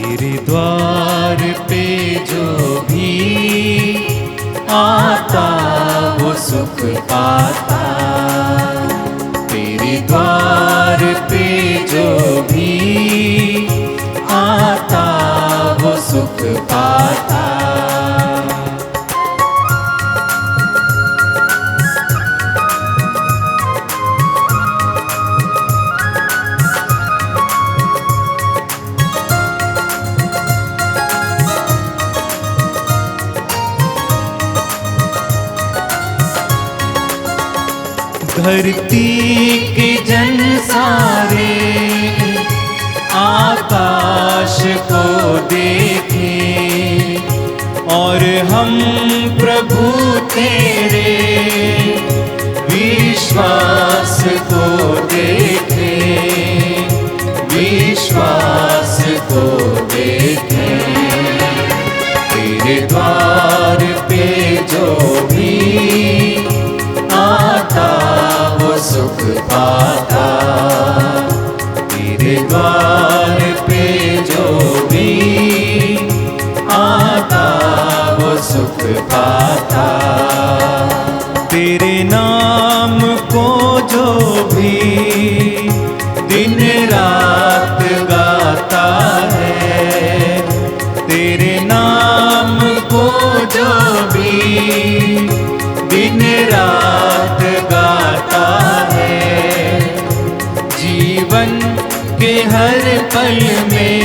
तेरे द्वार पे जो भी आता वो सुख पाता। तेरे द्वार पे जो भी आता वो सुख पाता। धरती के जन सारे आकाश को देखें और हम प्रभु तेरे विश्वास को देखें, विश्वास को देखें। तेरे द्वार पे जो भी आता वो सुख पाता। तेरे द्वार पे जो भी आता वो सुख पाता। तेरे नाम को जो भी दिन रात गाता है, तेरे नाम को जो भी दिन रात गाता है, जीवन के हर पल में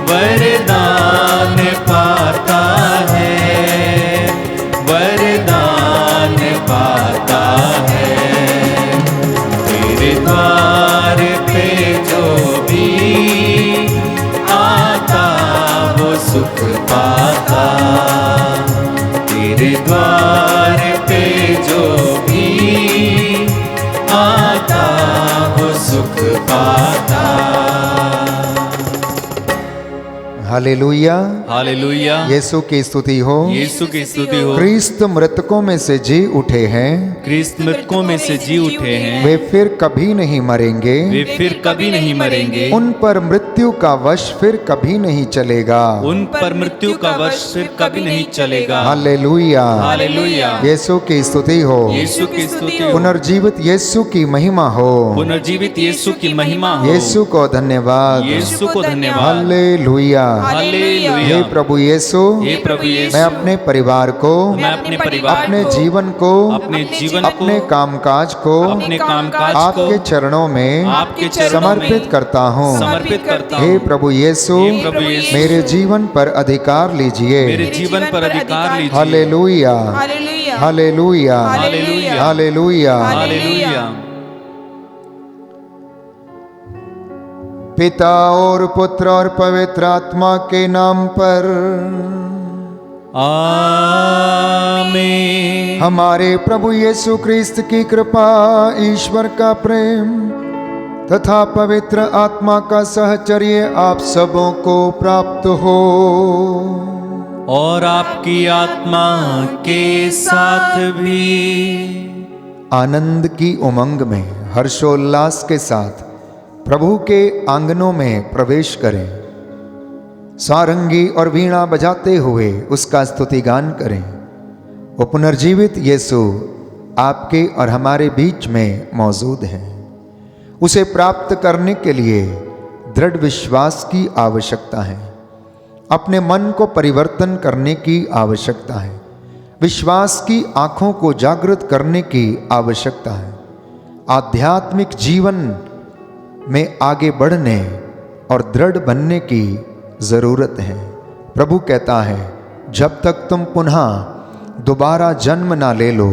वरदान पाता है, वरदान पाता है। तेरे द्वार पे जो भी आता वो सुख पाता। तेरे द्वार पे जो भी आता वो सुख पाता। Hallelujah, hallelujah. यीशु की स्तुति हो, यीशु की स्तुति हो। क्रिस्त मृतकों में से जी उठे हैं, क्रिस्त मृतकों में से जी उठे हैं। वे फिर कभी नहीं मरेंगे, वे फिर कभी नहीं मरेंगे। उन पर मृत्यु का वश फिर कभी नहीं चलेगा, उन पर मृत्यु का वश फिर कभी नहीं चलेगा। Hallelujah, hallelujah. यीशु की स्तुति हो, यीशु की स्तुति हो। पुनर्जीवित यीशु की महिमा हो, पुनर्जीवित यीशु की महिमा हो। यीशु को धन्यवाद, यीशु को धन्यवाद। हालेलुया। हालेलुया। हे प्रभु यीशु, हे प्रभु यीशु, मैं अपने परिवार को, मैं अपने परिवार अपने को, जीवन को, अपने जीवन अपने को, कामकाज को अपने कामकाज को आपके चरणों में आपके चरणों समर्पित में करता हूँ। समर्पित करता हूँ। हे प्रभु यीशु, हे प्रभु यीशु, मेरे जीवन पर अधिकार लीजिए। मेरे जीवन पर अधिकार लीजिए। Hallelujah, hallelujah, hallelujah, hallelujah, hallelujah. Hallelujah. पिता और पुत्र और पवित्र आत्मा के नाम पर आमीन। हमारे प्रभु यीशु क्रिस्त की कृपा, ईश्वर का प्रेम तथा पवित्र आत्मा का सहचर्य आप सबों को प्राप्त हो और आपकी आत्मा के साथ भी। आनंद की उमंग में हर्षोल्लास के साथ प्रभु के आंगनों में प्रवेश करें। सारंगी और वीणा बजाते हुए उसका स्तुतिगान करें। वो पुनर्जीवित यीशु आपके और हमारे बीच में मौजूद है। उसे प्राप्त करने के लिए दृढ़ विश्वास की आवश्यकता है। अपने मन को परिवर्तन करने की आवश्यकता है। विश्वास की आंखों को जागृत करने की आवश्यकता है। आध्यात्मिक जीवन में आगे बढ़ने और दृढ़ बनने की जरूरत है। प्रभु कहता है, जब तक तुम पुनः दोबारा जन्म ना ले लो,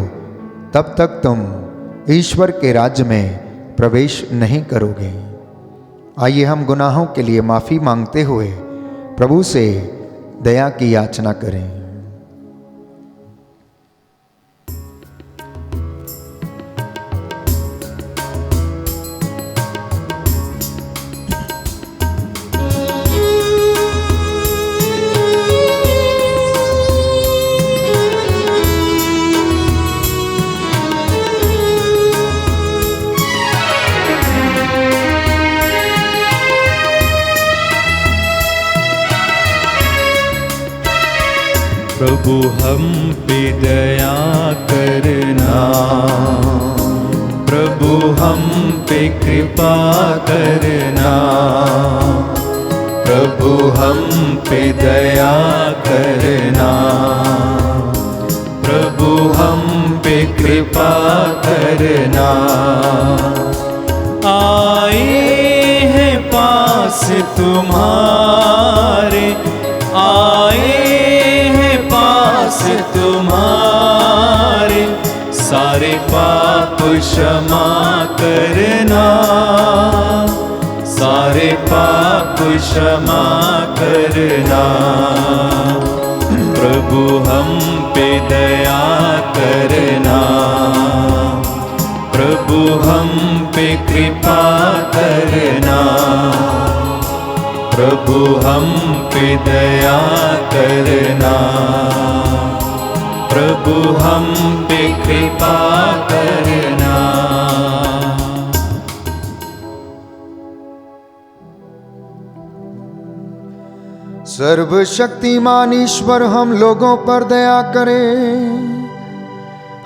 तब तक तुम ईश्वर के राज्य में प्रवेश नहीं करोगे। आइए हम गुनाहों के लिए माफ़ी मांगते हुए प्रभु से दया की याचना करें। प्रभु हम पे दया करना, प्रभु हम पे कृपा करना, प्रभु हम पे दया करना, प्रभु हम पे कृपा करना। आए हैं पास तुम्हारे, आए हैं पास तुम्हारे, सारे पाप क्षमा करना, सारे पाप क्षमा करना। प्रभु हम पे दया करना, प्रभु हम पे कृपा करना, प्रभु हम पे दया करना, प्रभु हम पे कृपा करना। सर्वशक्तिमान ईश्वर हम लोगों पर दया करे,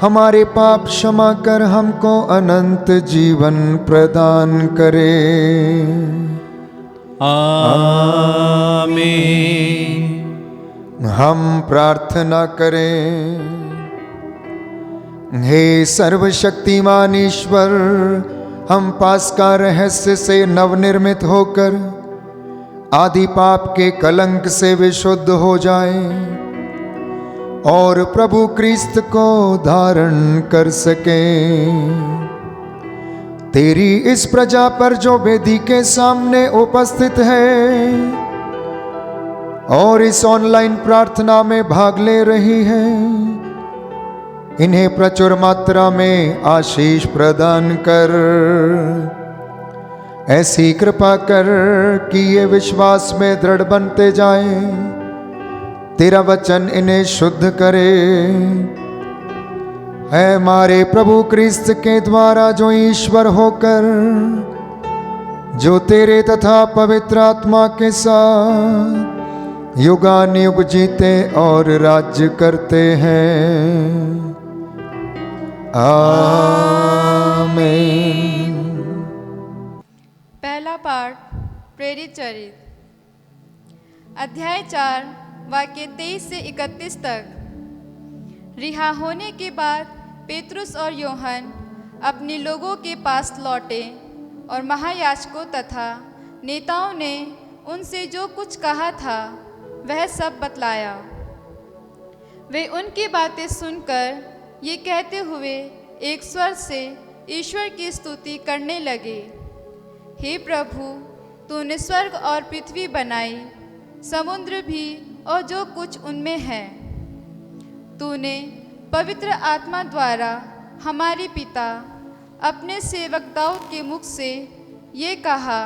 हमारे पाप क्षमा कर हमको अनंत जीवन प्रदान करे। आमीन। हम प्रार्थना करें। हे सर्वशक्तिमान ईश्वर, हम पास्का रहस्य से नवनिर्मित होकर आदि पाप के कलंक से विशुद्ध हो जाएं और प्रभु क्रिस्त को धारण कर सकें। तेरी इस प्रजा पर जो वेदी के सामने उपस्थित है और इस ऑनलाइन प्रार्थना में भाग ले रही है, इन्हें प्रचुर मात्रा में आशीष प्रदान कर। ऐसी कृपा कर कि ये विश्वास में दृढ़ बनते जाएं, तेरा वचन इन्हें शुद्ध करे। है हमारे प्रभु क्रिस्त के द्वारा जो ईश्वर होकर, जो तेरे तथा पवित्र आत्मा के साथ युगानुयुग जीते और राज्य करते हैं। आमीन। पहला पाठ प्रेरित चरित्र, अध्याय 4 वाक्य 23 से 31 तक। रिहा होने के बाद पेतरुस और यूहन्ना अपने लोगों के पास लौटे और महायाजकों तथा नेताओं ने उनसे जो कुछ कहा था वह सब बतलाया। वे उनकी बातें सुनकर ये कहते हुए एक स्वर से ईश्वर की स्तुति करने लगे। हे प्रभु, तूने स्वर्ग और पृथ्वी बनाई, समुद्र भी और जो कुछ उनमें है। तूने पवित्र आत्मा द्वारा हमारे पिता अपने सेवकताओं के मुख से ये कहा,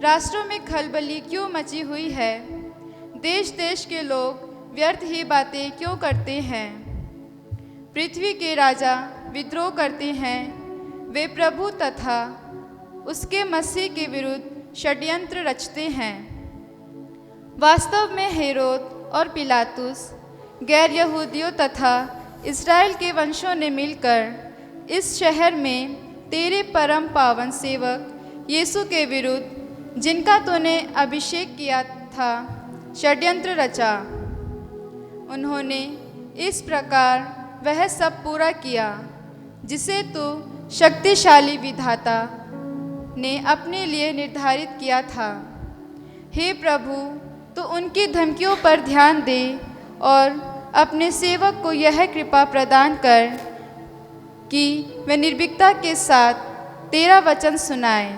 राष्ट्रों में खलबली क्यों मची हुई है, देश देश के लोग व्यर्थ ही बातें क्यों करते हैं। पृथ्वी के राजा विद्रोह करते हैं, वे प्रभु तथा उसके मसीह के विरुद्ध षड्यंत्र रचते हैं। वास्तव में हेरोद और पिलातुस गैर यहूदियों तथा इस्राएल के वंशों ने मिलकर इस शहर में तेरे परम पावन सेवक यीशु के विरुद्ध, जिनका तूने अभिषेक किया था, षड्यंत्र रचा। उन्होंने इस प्रकार वह सब पूरा किया जिसे तू शक्तिशाली विधाता ने अपने लिए निर्धारित किया था। हे प्रभु, तो उनकी धमकियों पर ध्यान दे और अपने सेवक को यह कृपा प्रदान कर कि वे निर्भीकता के साथ तेरा वचन सुनाए।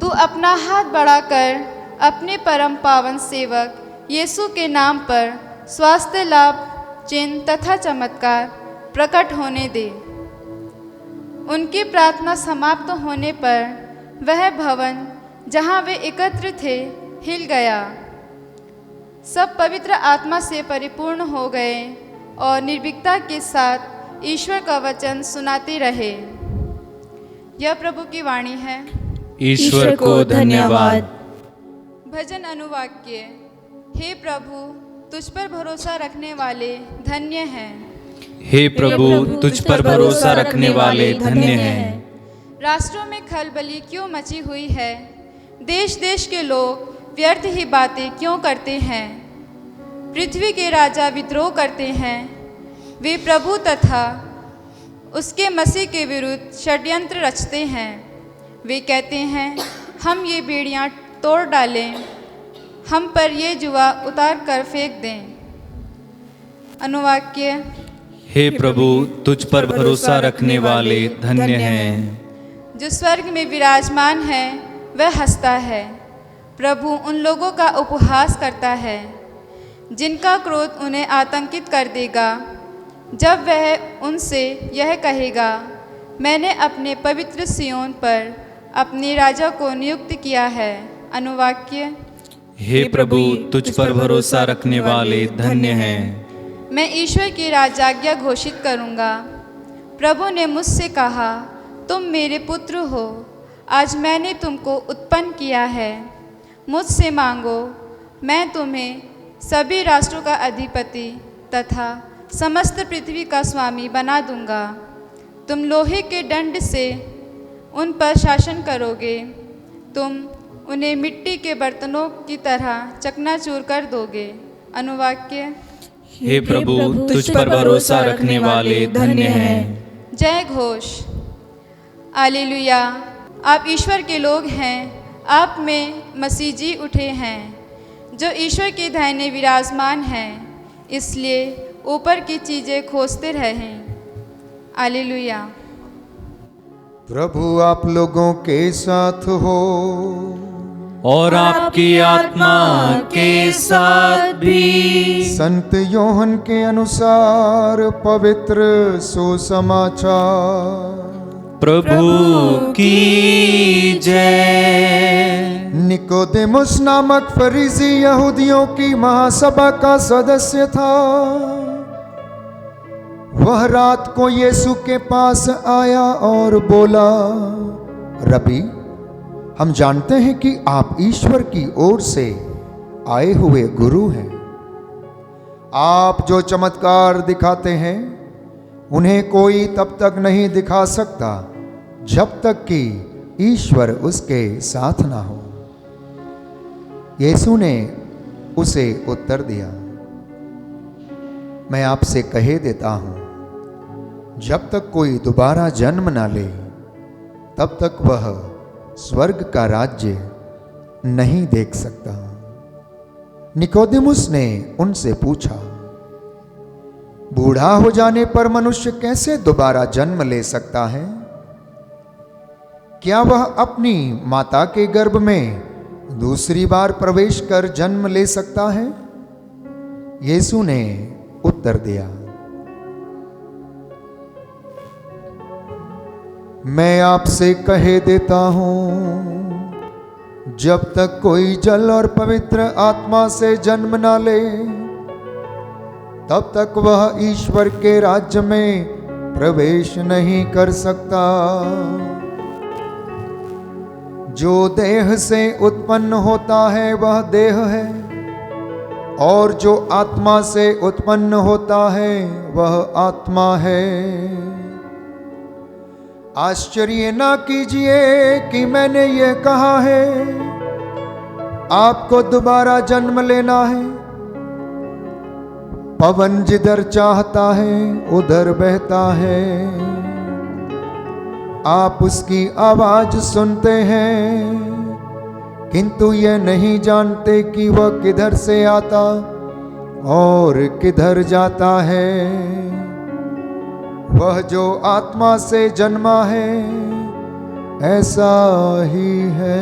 तू अपना हाथ बढ़ाकर अपने परम पावन सेवक यीशु के नाम पर स्वास्थ्य लाभ, चिन्ह तथा चमत्कार प्रकट होने दे। उनकी प्रार्थना समाप्त होने पर वह भवन जहाँ वे एकत्र थे हिल गया। सब पवित्र आत्मा से परिपूर्ण हो गए और निर्भीकता के साथ ईश्वर का वचन सुनाते रहे। यह प्रभु की वाणी है। ईश्वर को धन्यवाद। भजन अनुवाक्य। हे प्रभु, तुझ पर भरोसा रखने वाले धन्य हैं। हे प्रभु, तुझ पर भरोसा रखने वाले धन्य हैं। राष्ट्रों में खलबली क्यों मची हुई है? देश देश के लोग व्यर्थ ही बातें क्यों करते हैं? पृथ्वी के राजा विद्रोह करते हैं। वे प्रभु तथा उसके मसीह के विरुद्ध षड्यंत्र रचते हैं। वे कहते हैं, हम ये बेड़ियाँ तोड़ डालें, हम पर ये जुआ उतार कर फेंक दें। अनुवाक्य। हे प्रभु, तुझ पर भरोसा रखने वाले धन्य हैं। जो स्वर्ग में विराजमान है वह हंसता है। प्रभु उन लोगों का उपहास करता है जिनका क्रोध उन्हें आतंकित कर देगा, जब वह उनसे यह कहेगा, मैंने अपने पवित्र सियोन पर अपने राजा को नियुक्त किया है। अनुवाक्य। हे प्रभु, तुझ पर भरोसा रखने वाले धन्य हैं। मैं ईश्वर की राजाज्ञा घोषित करूँगा। प्रभु ने मुझसे कहा, तुम मेरे पुत्र हो, आज मैंने तुमको उत्पन्न किया है। मुझसे मांगो, मैं तुम्हें सभी राष्ट्रों का अधिपति तथा समस्त पृथ्वी का स्वामी बना दूंगा। तुम लोहे के दंड से उन पर शासन करोगे। तुम उन्हें मिट्टी के बर्तनों की तरह चकनाचूर कर दोगे। अनुवाक्य। हे प्रभु, तुझ पर भरोसा रखने वाले धन्य हैं। जय घोष। हालेलुया। आप ईश्वर के लोग हैं, आप में मसीह जी उठे हैं, जो ईश्वर के दाहिने विराजमान हैं, इसलिए ऊपर की चीज़ें खोजते रहें। हालेलुया। प्रभु आप लोगों के साथ हो और आपकी आत्मा के साथ भी। संत योहन के अनुसार पवित्र सुसमाचार। प्रभु की जय। निकोदेमुस नामक फरीसी यहूदियों की महासभा का सदस्य था। वह रात को यीशु के पास आया और बोला, रबी, हम जानते हैं कि आप ईश्वर की ओर से आए हुए गुरु हैं। आप जो चमत्कार दिखाते हैं उन्हें कोई तब तक नहीं दिखा सकता जब तक कि ईश्वर उसके साथ ना हो। यीशु ने उसे उत्तर दिया, मैं आपसे कहे देता हूं, जब तक कोई दोबारा जन्म ना ले तब तक वह स्वर्ग का राज्य नहीं देख सकता। निकोदेमुस ने उनसे पूछा, बूढ़ा हो जाने पर मनुष्य कैसे दोबारा जन्म ले सकता है? क्या वह अपनी माता के गर्भ में दूसरी बार प्रवेश कर जन्म ले सकता है? यीशु ने उत्तर दिया, मैं आपसे कहे देता हूं, जब तक कोई जल और पवित्र आत्मा से जन्म ना ले तब तक वह ईश्वर के राज्य में प्रवेश नहीं कर सकता। जो देह से उत्पन्न होता है वह देह है, और जो आत्मा से उत्पन्न होता है वह आत्मा है। आश्चर्य ना कीजिए कि मैंने ये कहा है, आपको दोबारा जन्म लेना है। पवन जिधर चाहता है उधर बहता है, आप उसकी आवाज सुनते हैं किंतु ये नहीं जानते कि वह किधर से आता और किधर जाता है। वह जो आत्मा से जन्मा है ऐसा ही है।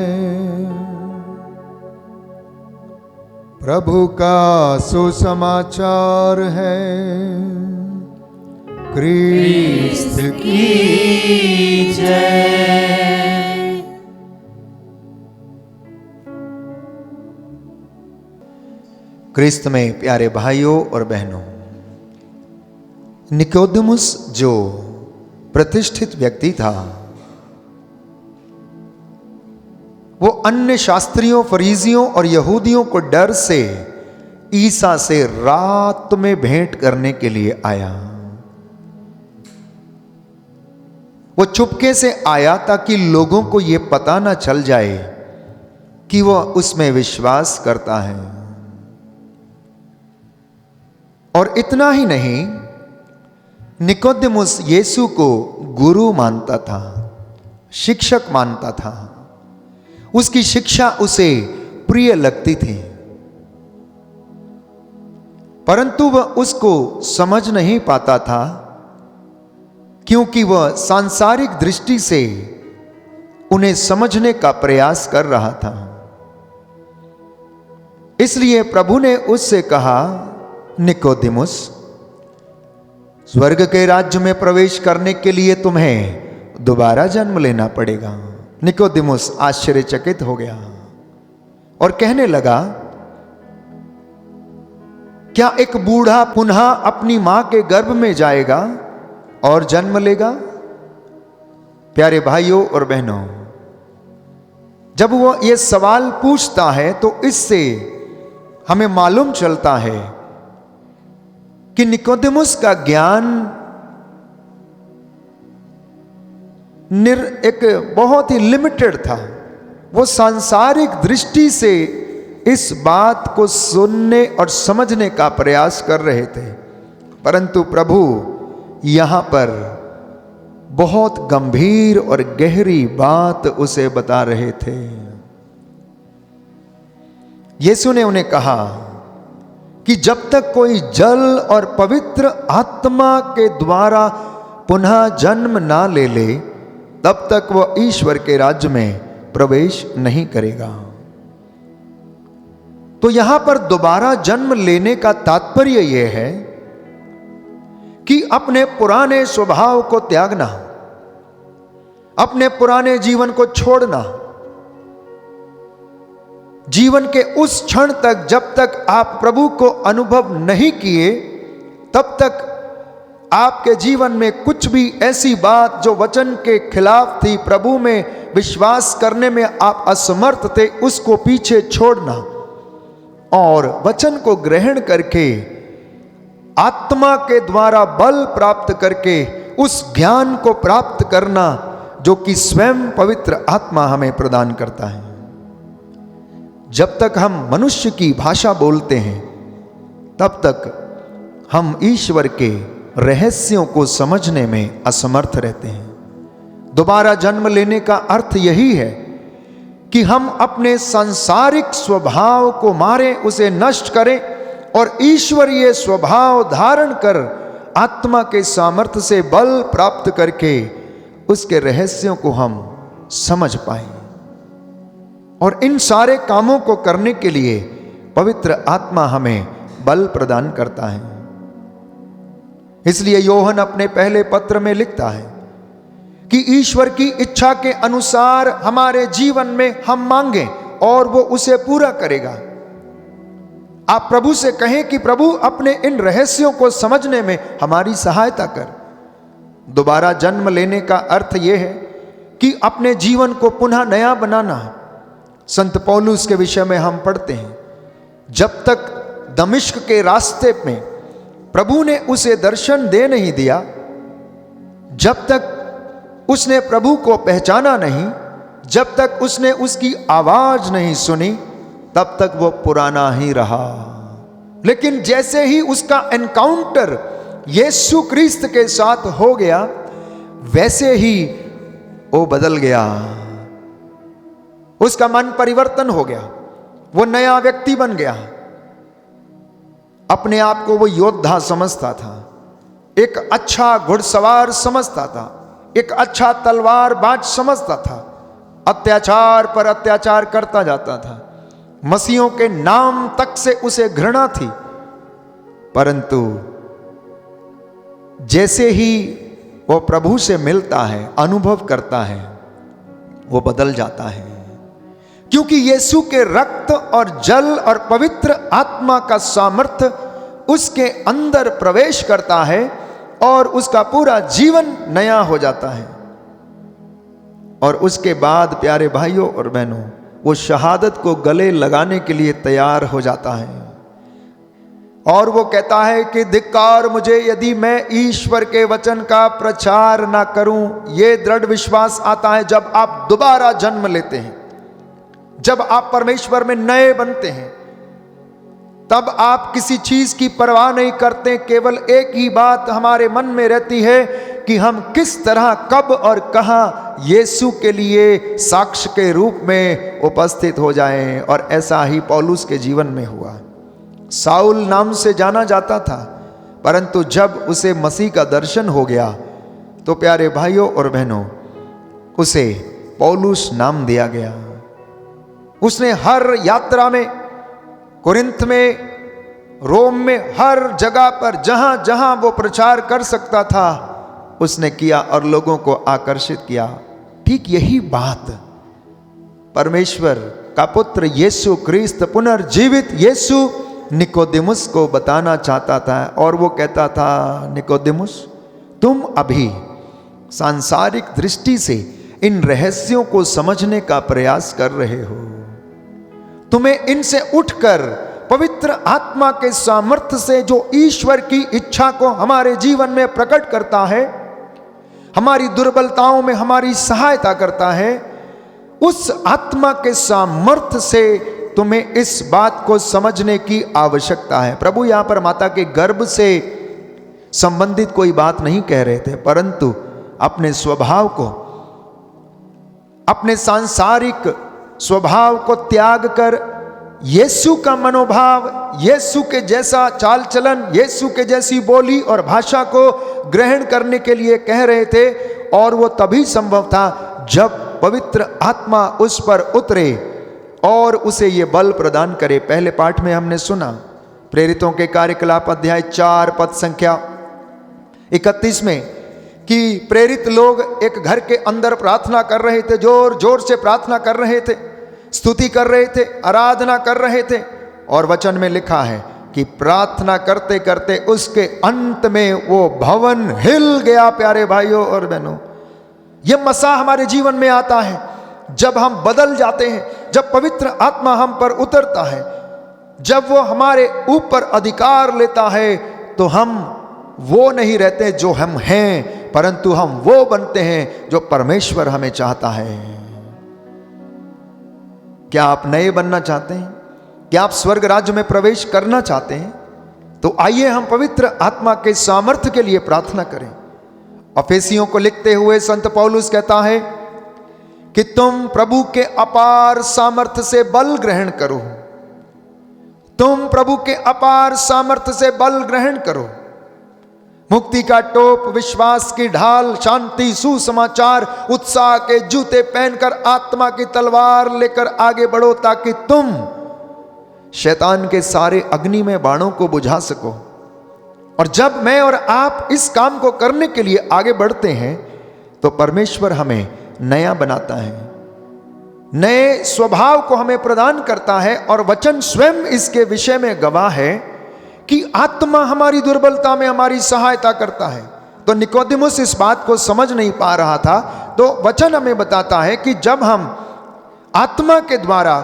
प्रभु का सुसमाचार है। क्रिस्त की जय। क्रिस्त में प्यारे भाइयों और बहनों, निकोदेमुस जो प्रतिष्ठित व्यक्ति था, वो अन्य शास्त्रियों, फरीसियों और यहूदियों को डर से ईसा से रात में भेंट करने के लिए आया। वो चुपके से आया ताकि लोगों को यह पता ना चल जाए कि वह उसमें विश्वास करता है। और इतना ही नहीं, निकोदेमुस यीशु को गुरु मानता था, शिक्षक मानता था। उसकी शिक्षा उसे प्रिय लगती थी, परंतु वह उसको समझ नहीं पाता था क्योंकि वह सांसारिक दृष्टि से उन्हें समझने का प्रयास कर रहा था। इसलिए प्रभु ने उससे कहा, निकोदेमुस, स्वर्ग के राज्य में प्रवेश करने के लिए तुम्हें दोबारा जन्म लेना पड़ेगा। निकोदेमुस आश्चर्यचकित हो गया और कहने लगा, क्या एक बूढ़ा पुनः अपनी मां के गर्भ में जाएगा और जन्म लेगा? प्यारे भाइयों और बहनों, जब वो ये सवाल पूछता है तो इससे हमें मालूम चलता है कि निकोदेमुस का ज्ञान एक बहुत ही लिमिटेड था। वो सांसारिक दृष्टि से इस बात को सुनने और समझने का प्रयास कर रहे थे, परंतु प्रभु यहां पर बहुत गंभीर और गहरी बात उसे बता रहे थे। यीशु ने उन्हें कहा कि जब तक कोई जल और पवित्र आत्मा के द्वारा पुनः जन्म ना ले ले, तब तक वह ईश्वर के राज्य में प्रवेश नहीं करेगा। तो यहां पर दोबारा जन्म लेने का तात्पर्य यह है कि अपने पुराने स्वभाव को त्यागना, अपने पुराने जीवन को छोड़ना। जीवन के उस क्षण तक जब तक आप प्रभु को अनुभव नहीं किए, तब तक आपके जीवन में कुछ भी ऐसी बात जो वचन के खिलाफ थी, प्रभु में विश्वास करने में आप असमर्थ थे, उसको पीछे छोड़ना और वचन को ग्रहण करके आत्मा के द्वारा बल प्राप्त करके उस ज्ञान को प्राप्त करना जो कि स्वयं पवित्र आत्मा हमें प्रदान करता है। जब तक हम मनुष्य की भाषा बोलते हैं, तब तक हम ईश्वर के रहस्यों को समझने में असमर्थ रहते हैं। दोबारा जन्म लेने का अर्थ यही है कि हम अपने सांसारिक स्वभाव को मारें, उसे नष्ट करें और ईश्वरीय स्वभाव धारण कर आत्मा के सामर्थ्य से बल प्राप्त करके उसके रहस्यों को हम समझ पाएं। और इन सारे कामों को करने के लिए पवित्र आत्मा हमें बल प्रदान करता है। इसलिए योहन अपने पहले पत्र में लिखता है कि ईश्वर की इच्छा के अनुसार हमारे जीवन में हम मांगें और वो उसे पूरा करेगा। आप प्रभु से कहें कि प्रभु अपने इन रहस्यों को समझने में हमारी सहायता कर। दोबारा जन्म लेने का अर्थ यह है कि अपने जीवन को पुनः नया बनाना है। संत पौलुस के विषय में हम पढ़ते हैं, जब तक दमिश्क के रास्ते में प्रभु ने उसे दर्शन दे नहीं दिया, जब तक उसने प्रभु को पहचाना नहीं, जब तक उसने उसकी आवाज नहीं सुनी, तब तक वो पुराना ही रहा। लेकिन जैसे ही उसका एनकाउंटर यीशु क्रिस्त के साथ हो गया, वैसे ही वो बदल गया। उसका मन परिवर्तन हो गया, वो नया व्यक्ति बन गया। अपने आप को वो योद्धा समझता था, एक अच्छा घुड़सवार समझता था, एक अच्छा तलवारबाज समझता था। अत्याचार पर अत्याचार करता जाता था, मसीहों के नाम तक से उसे घृणा थी। परंतु जैसे ही वो प्रभु से मिलता है, अनुभव करता है, वो बदल जाता है। क्योंकि यीशु के रक्त और जल और पवित्र आत्मा का सामर्थ्य उसके अंदर प्रवेश करता है और उसका पूरा जीवन नया हो जाता है। और उसके बाद प्यारे भाइयों और बहनों, वो शहादत को गले लगाने के लिए तैयार हो जाता है। और वो कहता है कि धिक्कार मुझे यदि मैं ईश्वर के वचन का प्रचार ना करूं। ये दृढ़ विश्वास आता है जब आप दोबारा जन्म लेते हैं, जब आप परमेश्वर में नए बनते हैं, तब आप किसी चीज की परवाह नहीं करते। केवल एक ही बात हमारे मन में रहती है कि हम किस तरह, कब और कहां यीशु के लिए साक्ष्य के रूप में उपस्थित हो जाएं। और ऐसा ही पौलुस के जीवन में हुआ। साउल नाम से जाना जाता था, परंतु जब उसे मसीह का दर्शन हो गया तो प्यारे भाइयों और बहनों, उसे पौलुस नाम दिया गया। उसने हर यात्रा में, कुरिन्थ में, रोम में, हर जगह पर जहां जहां वो प्रचार कर सकता था उसने किया और लोगों को आकर्षित किया। ठीक यही बात परमेश्वर का पुत्र यीशु क्रिस्त, पुनर्जीवित यीशु, निकोदेमुस को बताना चाहता था। और वो कहता था, निकोदेमुस, तुम अभी सांसारिक दृष्टि से इन रहस्यों को समझने का प्रयास कर रहे हो। तुम्हें इनसे उठकर पवित्र आत्मा के सामर्थ्य से जो ईश्वर की इच्छा को हमारे जीवन में प्रकट करता है, हमारी दुर्बलताओं में हमारी सहायता करता है, उस आत्मा के सामर्थ्य से तुम्हें इस बात को समझने की आवश्यकता है। प्रभु यहां पर माता के गर्भ से संबंधित कोई बात नहीं कह रहे थे, परंतु अपने स्वभाव को, अपने सांसारिक स्वभाव को त्याग कर यीशु का मनोभाव, यीशु के जैसा चाल चलन, यीशु के जैसी बोली और भाषा को ग्रहण करने के लिए कह रहे थे। और वो तभी संभव था जब पवित्र आत्मा उस पर उतरे और उसे ये बल प्रदान करे। पहले पाठ में हमने सुना, प्रेरितों के कार्यकलाप अध्याय 4 पद संख्या 31 में, कि प्रेरित लोग एक घर के अंदर प्रार्थना कर रहे थे, जोर जोर से प्रार्थना कर रहे थे, स्तुति कर रहे थे, आराधना कर रहे थे। और वचन में लिखा है कि प्रार्थना करते करते उसके अंत में वो भवन हिल गया। प्यारे भाइयों और बहनों, ये मसा हमारे जीवन में आता है जब हम बदल जाते हैं, जब पवित्र आत्मा हम पर उतरता है, जब वो हमारे ऊपर अधिकार लेता है, तो हम वो नहीं रहते जो हम हैं, परंतु हम वो बनते हैं जो परमेश्वर हमें चाहता है। क्या आप नए बनना चाहते हैं? क्या आप स्वर्ग राज्य में प्रवेश करना चाहते हैं? तो आइए हम पवित्र आत्मा के सामर्थ्य के लिए प्रार्थना करें। अफेसियों को लिखते हुए संत पौलुस कहता है कि तुम प्रभु के अपार सामर्थ्य से बल ग्रहण करो। तुम प्रभु के अपार सामर्थ्य से बल ग्रहण करो। मुक्ति का टोप, विश्वास की ढाल, शांति, सुसमाचार, उत्साह के जूते पहनकर आत्मा की तलवार लेकर आगे बढ़ो, ताकि तुम शैतान के सारे अग्नि में बाणों को बुझा सको। और जब मैं और आप इस काम को करने के लिए आगे बढ़ते हैं तो परमेश्वर हमें नया बनाता है, नए स्वभाव को हमें प्रदान करता है। और वचन स्वयं इसके विषय में गवाह है कि आत्मा हमारी दुर्बलता में हमारी सहायता करता है। तो निकोदेमुस इस बात को समझ नहीं पा रहा था, तो वचन हमें बताता है कि जब हम आत्मा के द्वारा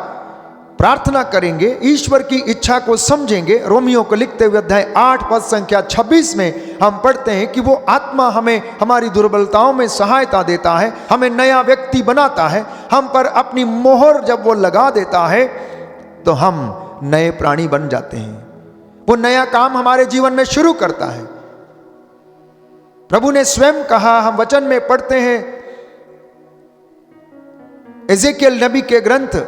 प्रार्थना करेंगे, ईश्वर की इच्छा को समझेंगे। रोमियो को लिखते हुए अध्याय 8 पद संख्या 26 में हम पढ़ते हैं कि वो आत्मा हमें हमारी दुर्बलताओं में सहायता देता है, हमें नया व्यक्ति बनाता है। हम पर अपनी मोहर जब वो लगा देता है तो हम नए प्राणी बन जाते हैं। वो नया काम हमारे जीवन में शुरू करता है। प्रभु ने स्वयं कहा, हम वचन में पढ़ते हैं एजेकियल नबी के ग्रंथ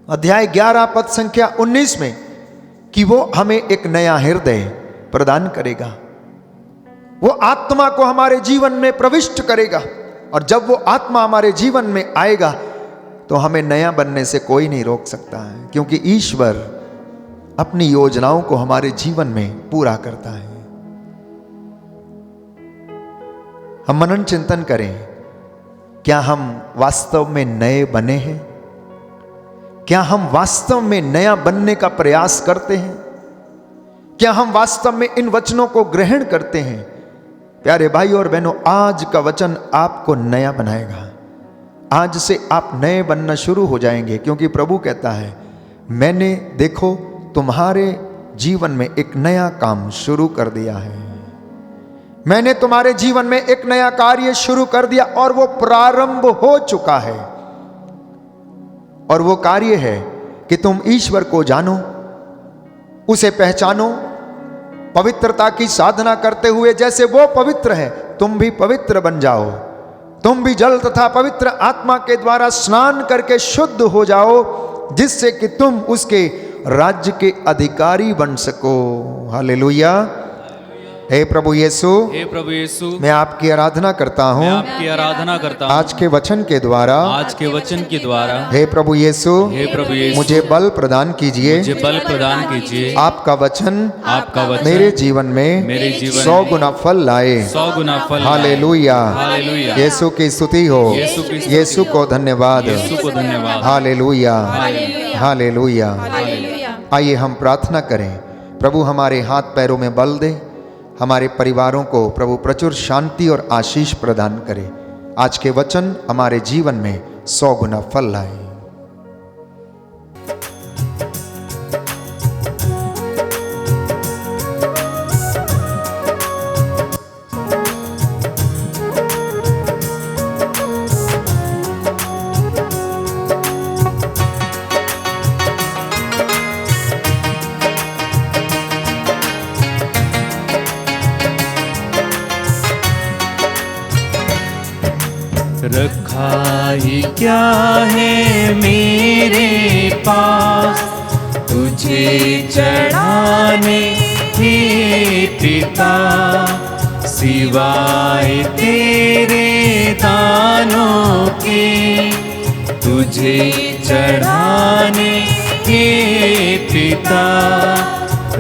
अध्याय 11 पद संख्या 19 में, कि वो हमें एक नया हृदय प्रदान करेगा। वो आत्मा को हमारे जीवन में प्रविष्ट करेगा। और जब वो आत्मा हमारे जीवन में आएगा तो हमें नया बनने से कोई नहीं रोक सकता है, क्योंकि ईश्वर अपनी योजनाओं को हमारे जीवन में पूरा करता है। हम मनन चिंतन करें, क्या हम वास्तव में नए बने हैं? क्या हम वास्तव में नया बनने का प्रयास करते हैं? क्या हम वास्तव में इन वचनों को ग्रहण करते हैं? प्यारे भाई और बहनों, आज का वचन आपको नया बनाएगा। आज से आप नए बनना शुरू हो जाएंगे, क्योंकि प्रभु कहता है, मैंने देखो तुम्हारे जीवन में एक नया काम शुरू कर दिया है। मैंने तुम्हारे जीवन में एक नया कार्य शुरू कर दिया और वो प्रारंभ हो चुका है। और वो कार्य है कि तुम ईश्वर को जानो, उसे पहचानो, पवित्रता की साधना करते हुए जैसे वो पवित्र है तुम भी पवित्र बन जाओ। तुम भी जल तथा पवित्र आत्मा के द्वारा स्नान करके शुद्ध हो जाओ, जिससे कि तुम उसके राज्य के अधिकारी बन सको। हालेलुया। हे प्रभु यीशु, हे प्रभु यीशु, मैं आपकी आराधना करता हूँ मैं आपकी आराधना करता हूँ आज के वचन के द्वारा। आज के वचन के द्वारा। हे प्रभु यीशु, हे प्रभु यीशु, मुझे बल प्रदान कीजिए। मुझे बल प्रदान कीजिए। आपका वचन आपका वचन मेरे जीवन में मेरे जीवन 100 गुना फल लाए। 100 गुना फल। हालेलुया। हालेलुया। यीशु की स्तुति हो। यीशु की स्तुति यीशु को धन्यवाद। यीशु को धन्यवाद। हालेलुया। हालेलुया। हालेलुया। हालेलुया। आइए हम प्रार्थना करें। प्रभु हमारे हाथ पैरों में बल दे, हमारे परिवारों को प्रभु प्रचुर शांति और आशीष प्रदान करे। आज के वचन हमारे जीवन में 100 गुना फल लाए। रखा ही क्या है मेरे पास तुझे चढ़ाने हे पिता, सिवाय तेरे दानों के तुझे चढ़ाने हे पिता।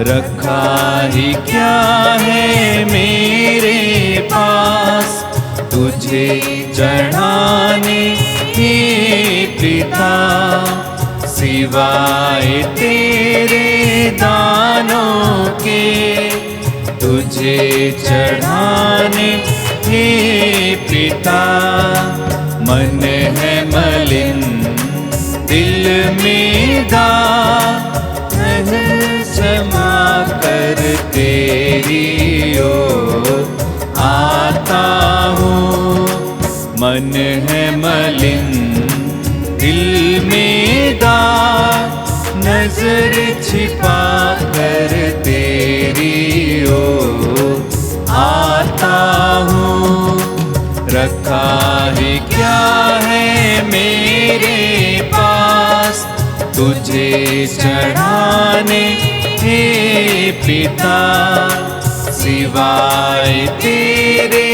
रखा ही क्या है मेरे पास तुझे चढ़ाने हे पिता, सिवाय तेरे दानों के तुझे चढ़ाने हे पिता। मन है मलिन दिल में दाग जमा कर तेरी ओर आता हूँ। मन है मलिन दिल में दाग नजर छिपा कर तेरी ओर आता हूँ। रखा ही क्या है मेरे पास तुझे चढ़ाने हे पिता, सिवाय तेरे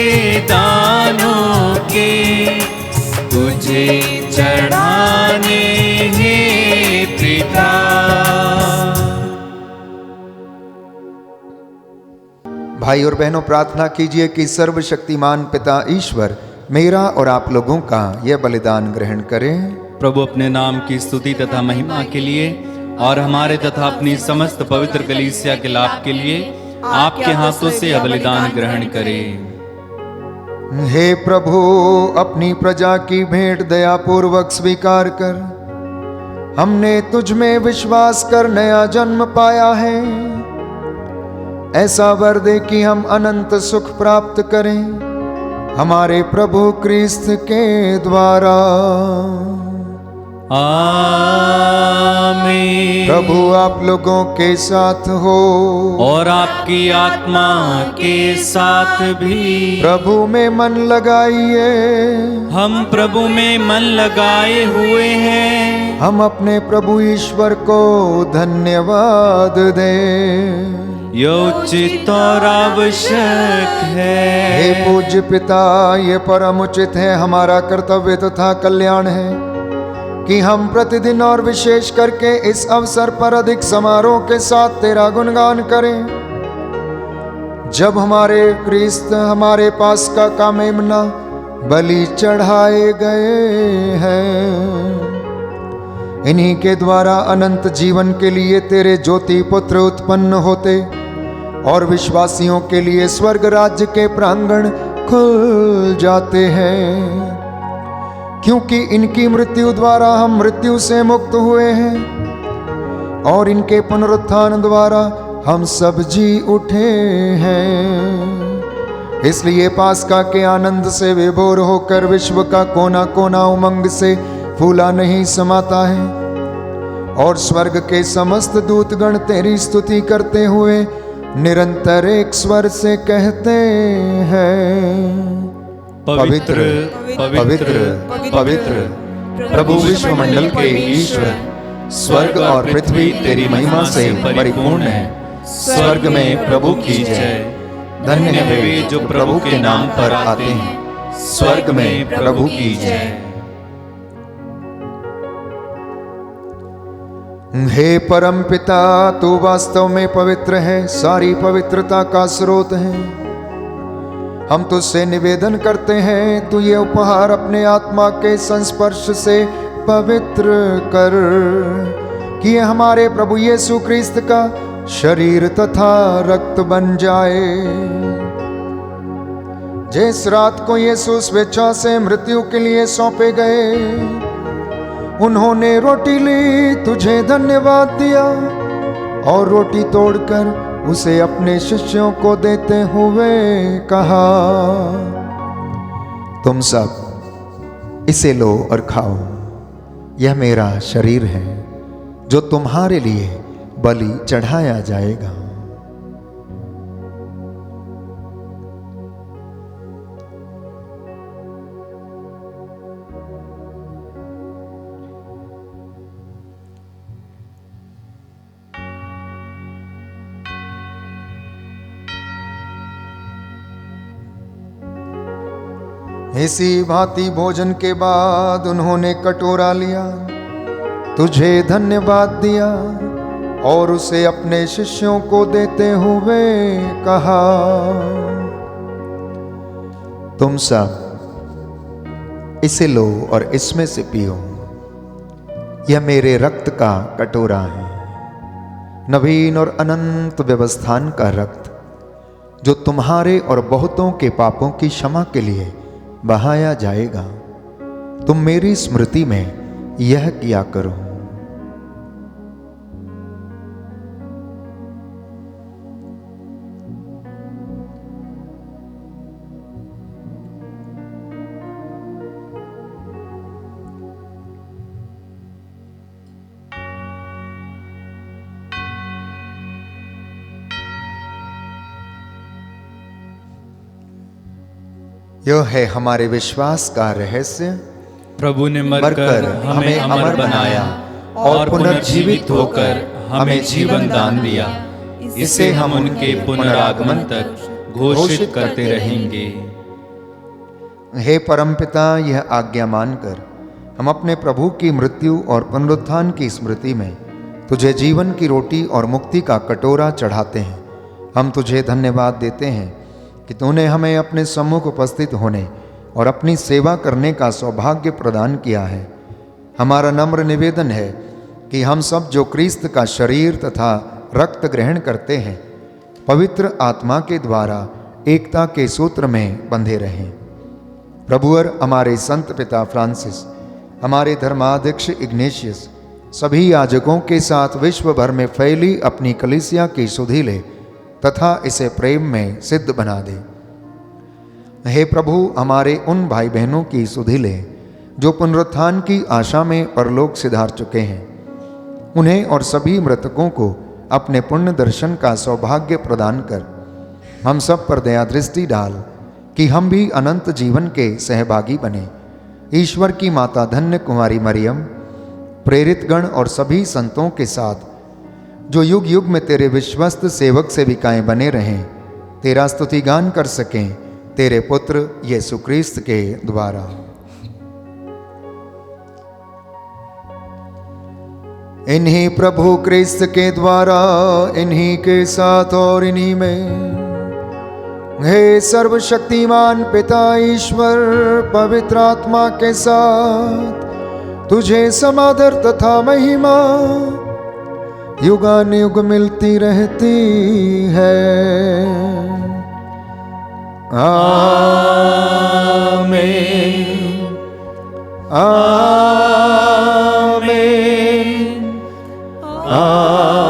दानों के तुझे चढ़ाने हे पिता। भाई और बहनों, प्रार्थना कीजिए कि सर्वशक्तिमान पिता ईश्वर मेरा और आप लोगों का यह बलिदान ग्रहण करें। प्रभु अपने नाम की स्तुति तथा महिमा के लिए और हमारे तथा अपनी समस्त पवित्र कलीसिया के लाभ के लिए आपके हाथों से यह बलिदान ग्रहण करें। हे प्रभु, अपनी प्रजा की भेंट दया पूर्वक स्वीकार कर। हमने तुझ में विश्वास कर नया जन्म पाया है। ऐसा वर दे कि हम अनंत सुख प्राप्त करें हमारे प्रभु क्रिस्त के द्वारा। आमीन। प्रभु आप लोगों के साथ हो और आपकी आत्मा के साथ भी। प्रभु में मन लगाइए। हम प्रभु में मन लगाए हुए हैं। हम अपने प्रभु ईश्वर को धन्यवाद दें। यो उचित और आवश्यक है। हे पूज्य पिता, ये परम उचित है, हमारा कर्तव्य तथा कल्याण है कि हम प्रतिदिन और विशेष करके इस अवसर पर अधिक समारोह के साथ तेरा गुणगान करें, जब हमारे क्रिस्त हमारे पास का मेमना बलि चढ़ाए गए हैं। इन्हीं के द्वारा अनंत जीवन के लिए तेरे ज्योति पुत्र उत्पन्न होते और विश्वासियों के लिए स्वर्ग राज्य के प्रांगण खुल जाते हैं। क्योंकि इनकी मृत्यु द्वारा हम मृत्यु से मुक्त हुए हैं और इनके पुनरुत्थान द्वारा हम सब जी उठे हैं। इसलिए पास्का के आनंद से विभोर होकर विश्व का कोना कोना उमंग से फूला नहीं समाता है, और स्वर्ग के समस्त दूतगण तेरी स्तुति करते हुए निरंतर एक स्वर से कहते हैं, पवित्र पवित्र पवित्र प्रभु विश्वमंडल के ईश्वर, स्वर्ग और पृथ्वी तेरी महिमा से परिपूर्ण है। स्वर्ग में प्रभु की जय। धन्य है वे जो प्रभु के नाम पर आते हैं। स्वर्ग में प्रभु की जय। हे परम पिता, तू वास्तव में पवित्र है, सारी पवित्रता का स्रोत है। हम तुझसे निवेदन करते हैं, तू ये उपहार अपने आत्मा के संस्पर्श से पवित्र कर, कि ये हमारे प्रभु यीशु क्रिस्त का शरीर तथा रक्त बन जाए। जिस रात को यीशु स्वेच्छा से मृत्यु के लिए सौंपे गए, उन्होंने रोटी ली, तुझे धन्यवाद दिया और रोटी तोड़कर उसे अपने शिष्यों देते हुए कहा, तुम सब इसे लो और खाओ, यह मेरा शरीर है जो तुम्हारे लिए बलि चढ़ाया जाएगा। इसी भांति भोजन के बाद उन्होंने कटोरा लिया, तुझे धन्यवाद दिया और उसे अपने शिष्यों को देते हुए कहा, तुम सब इसे लो और इसमें से पियो, यह मेरे रक्त का कटोरा है, नवीन और अनंत व्यवस्थान का रक्त, जो तुम्हारे और बहुतों के पापों की क्षमा के लिए बहाया जाएगा। तुम मेरी स्मृति में यह किया करो। यह है हमारे विश्वास का रहस्य, प्रभु ने मरकर हमें अमर बनाया और पुनर्जीवित होकर हमें जीवन दान दिया। इसे हम उनके पुनरागमन तक घोषित करते रहेंगे। हे परमपिता, यह आज्ञा मानकर हम अपने प्रभु की मृत्यु और पुनरुत्थान की स्मृति में तुझे जीवन की रोटी और मुक्ति का कटोरा चढ़ाते हैं। हम तुझे धन्यवाद देते हैं कि तूने हमें अपने सम्मुख उपस्थित होने और अपनी सेवा करने का सौभाग्य प्रदान किया है। हमारा नम्र निवेदन है कि हम सब जो क्रिस्त का शरीर तथा रक्त ग्रहण करते हैं, पवित्र आत्मा के द्वारा एकता के सूत्र में बंधे रहें। प्रभुवर हमारे संत पिता फ्रांसिस, हमारे धर्माध्यक्ष इग्नेशियस, सभी याजकों के साथ विश्व भर में फैली अपनी कलीसिया की सुधि ले तथा इसे प्रेम में सिद्ध बना दे। हे प्रभु, हमारे उन भाई बहनों की सुधि ले जो पुनरुत्थान की आशा में परलोक सिधार चुके हैं, उन्हें और सभी मृतकों को अपने पुण्य दर्शन का सौभाग्य प्रदान कर हम सब पर दया दृष्टि डाल कि हम भी अनंत जीवन के सहभागी बने। ईश्वर की माता धन्य कुमारी मरियम, प्रेरित गण और सभी संतों के साथ जो युग युग में तेरे विश्वस्त सेवक सेविकाएं बने रहें, तेरा स्तुतिगान कर सकें तेरे पुत्र यीशु क्रिस्त के द्वारा। इन्हीं प्रभु क्रिस्त के द्वारा, इन्हीं के साथ और इन्हीं में, हे सर्वशक्तिमान पिता ईश्वर, पवित्र आत्मा के साथ तुझे समादर तथा महिमा युगानुयुग मिलती रहती है। आमीन, आमीन, आमीन।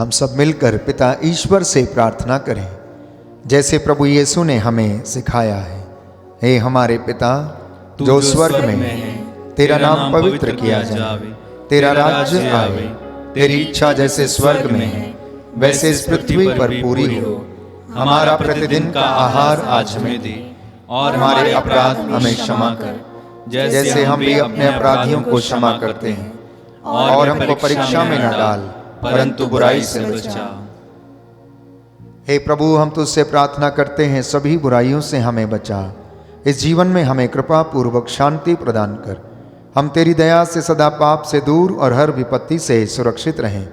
हम सब मिलकर पिता ईश्वर से प्रार्थना करें, जैसे प्रभु यीशु ने हमें सिखाया है। हे हमारे पिता जो स्वर्ग में है, तेरा नाम पवित्र किया जाए, तेरा राज्य आवे, तेरी इच्छा जैसे स्वर्ग में है वैसे इस पृथ्वी पर पूरी हो। हमारा प्रतिदिन का आहार आज हमें दे, और हमारे अपराध हमें क्षमा कर, जैसे हम भी अपने अपराधियों को क्षमा करते हैं, और हमको परीक्षा में न डाल, परंतु बुराई से बचा। हे प्रभु, हम तुझसे प्रार्थना करते हैं, सभी बुराइयों से हमें बचा। इस जीवन में हमें कृपा पूर्वक शांति प्रदान कर। हम तेरी दया से सदा पाप से दूर और हर विपत्ति से सुरक्षित रहें,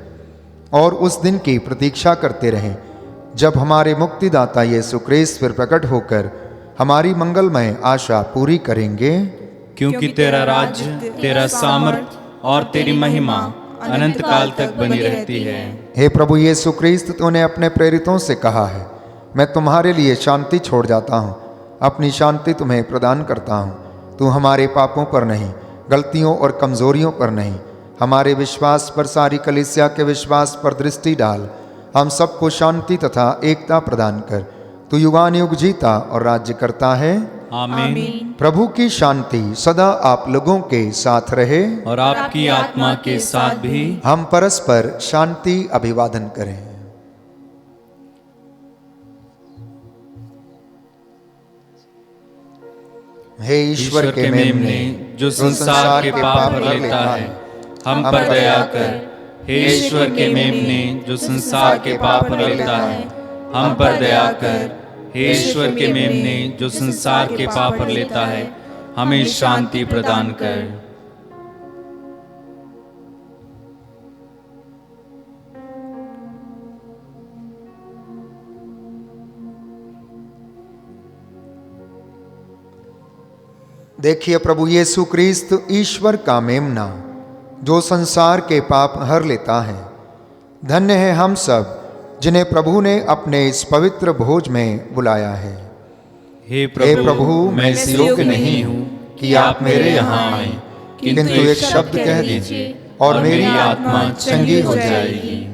और उस दिन की प्रतीक्षा करते रहें जब हमारे मुक्तिदाता यीशु ख्रीस्त फिर प्रकट होकर हमारी मंगलमय आशा पूरी करेंगे। क्योंकि तेरा राज्य, तेरा सामर्थ और तेरी महिमा अनंत काल तक बनी रहती है। हे प्रभु यीशु ख्रीस्त, तूने अपने प्रेरितों से कहा है, मैं तुम्हारे लिए शांति छोड़ जाता हूँ, अपनी शांति तुम्हें प्रदान करता हूँ। तू हमारे पापों पर नहीं, गलतियों और कमजोरियों पर नहीं, हमारे विश्वास पर, सारी कलीसिया के विश्वास पर दृष्टि डाल। हम सबको शांति तथा एकता प्रदान कर। तू युगानुयुग जीता और राज्य करता है। आमीन। प्रभु की शांति सदा आप लोगों के साथ रहे, और आपकी आत्मा के साथ भी। हम परस्पर शांति अभिवादन करें। हे ईश्वर के मेमने, जो संसार के पाप हर लेता है, हम पर दया कर। हे ईश्वर के मेमने, जो संसार के पाप हर लेता है, हम पर दया कर। हे ईश्वर के मेमने, जो संसार के पाप हर लेता है, हमें शांति प्रदान कर। देखिए प्रभु यीशु ख्रीस्त ईश्वर का मेमना, जो संसार के पाप हर लेता है। धन्य है हम सब जिन्हें प्रभु ने अपने इस पवित्र भोज में बुलाया है। हे प्रभु, मैं इस योग्य नहीं हूँ कि आप मेरे यहाँ आए, किंतु एक शब्द कह दीजिए और मेरी आत्मा चंगी हो जाएगी।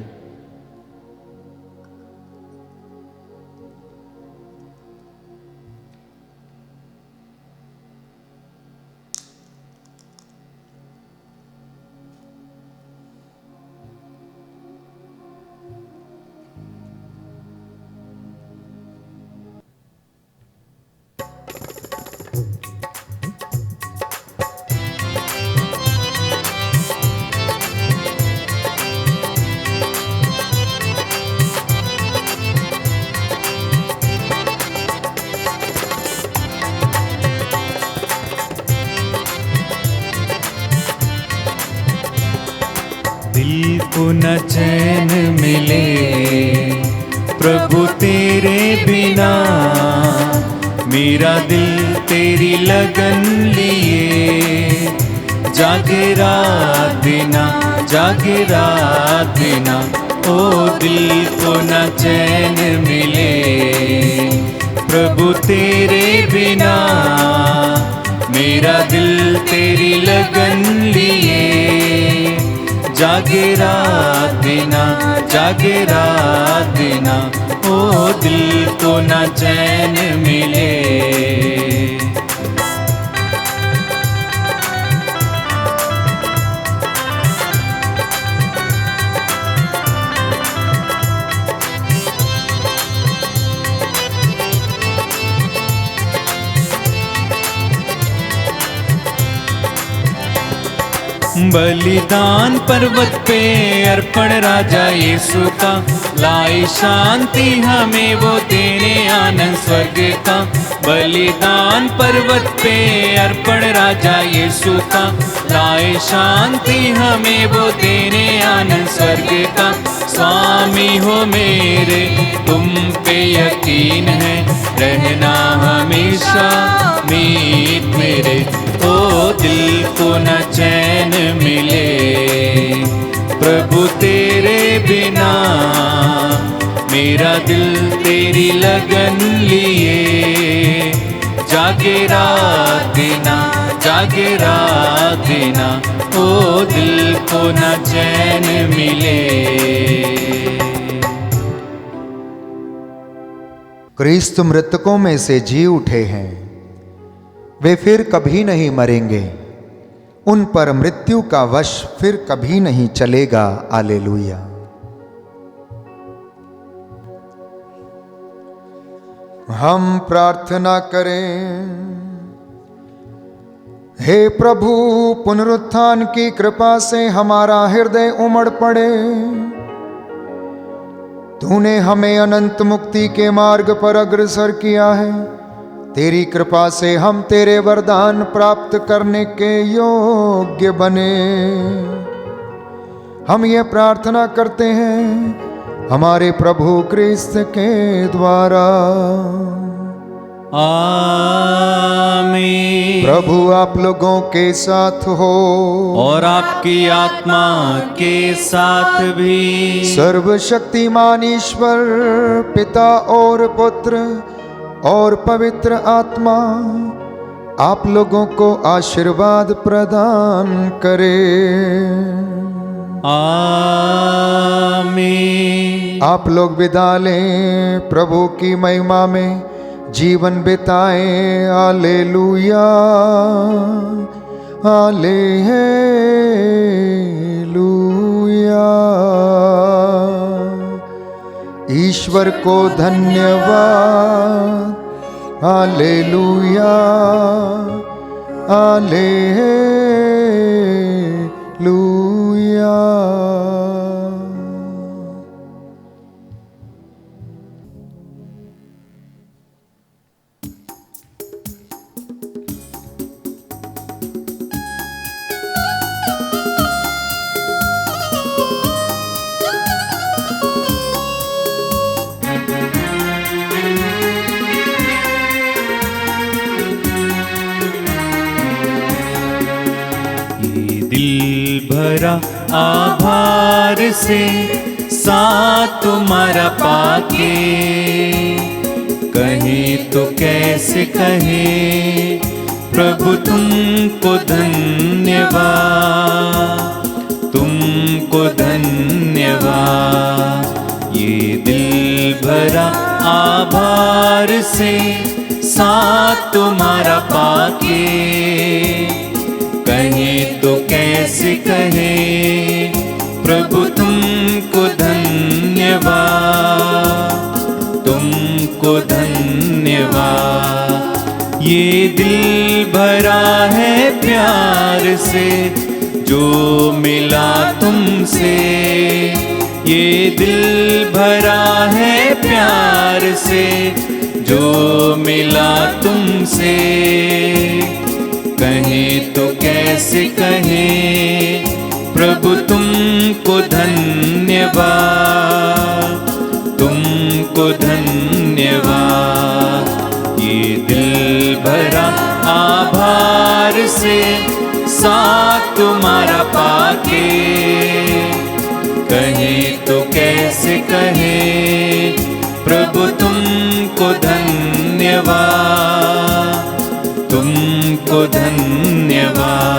दिल को न चैन मिले प्रभु तेरे बिना, मेरा दिल तेरी लगन लिए जागे रात बिना, जागे रात बिना। ओ दिल को न चैन मिले प्रभु तेरे बिना, मेरा दिल तेरी लगन लिए जागे रात बिना, जागे रात बिना। ओ दिल को न चैन मिले। बलिदान पर्वत पे अर्पण राजा यीशु का, लाई शांति हमें वो देने आनंद स्वर्ग का। बलिदान पर्वत पे अर्पण राजा यीशु का, लाई शांति हमें वो देने आनंद स्वर्ग का। स्वामी हो मेरे, तुम पे यकीन है, रहना हमेशा मीत मेरे। ओ दिल को न चैन मिले प्रभु तेरे बिना, मेरा दिल तेरी लगन लिए जागे रात बिना, जागे रात बिना। ओ दिल को न चैन मिले। क्रिस्त मृतकों में से जी उठे हैं, वे फिर कभी नहीं मरेंगे, उन पर मृत्यु का वश फिर कभी नहीं चलेगा। हालेलुया। हम प्रार्थना करें। हे प्रभु, पुनरुत्थान की कृपा से हमारा हृदय उमड़ पड़े। तूने हमें अनंत मुक्ति के मार्ग पर अग्रसर किया है। तेरी कृपा से हम तेरे वरदान प्राप्त करने के योग्य बने। हम ये प्रार्थना करते हैं हमारे प्रभु क्रिस्त के द्वारा। आमीन। प्रभु आप लोगों के साथ हो और आपकी आत्मा के साथ भी। सर्वशक्तिमान ईश्वर पिता और पुत्र और पवित्र आत्मा आप लोगों को आशीर्वाद प्रदान करे। आमीन। आप लोग विदा लें, प्रभु की महिमा में जीवन बिताएं। Hallelujah, hallelujah. ईश्वर को धन्यवाद। Hallelujah, hallelujah. दिल भरा आभार से साथ तुम्हारा पाके, कहे तो कैसे कहे प्रभु तुमको धन्यवाद, तुमको धन्यवाद। ये दिल भरा आभार से साथ तुम्हारा पाके, कहे तो कैसे कहे प्रभु तुमको धन्यवाद, तुमको धन्यवाद। ये दिल भरा है प्यार से जो मिला तुमसे, ये दिल भरा है प्यार से जो मिला तुमसे, कहे तो कैसे कहे प्रभु तुमको धन्यवाद, तुमको धन्यवाद। ये दिल भरा आभार से साथ तुम्हारा पाके, कहे तो कैसे कहे प्रभु तुमको धन्यवाद, तुमको धन्यवाद।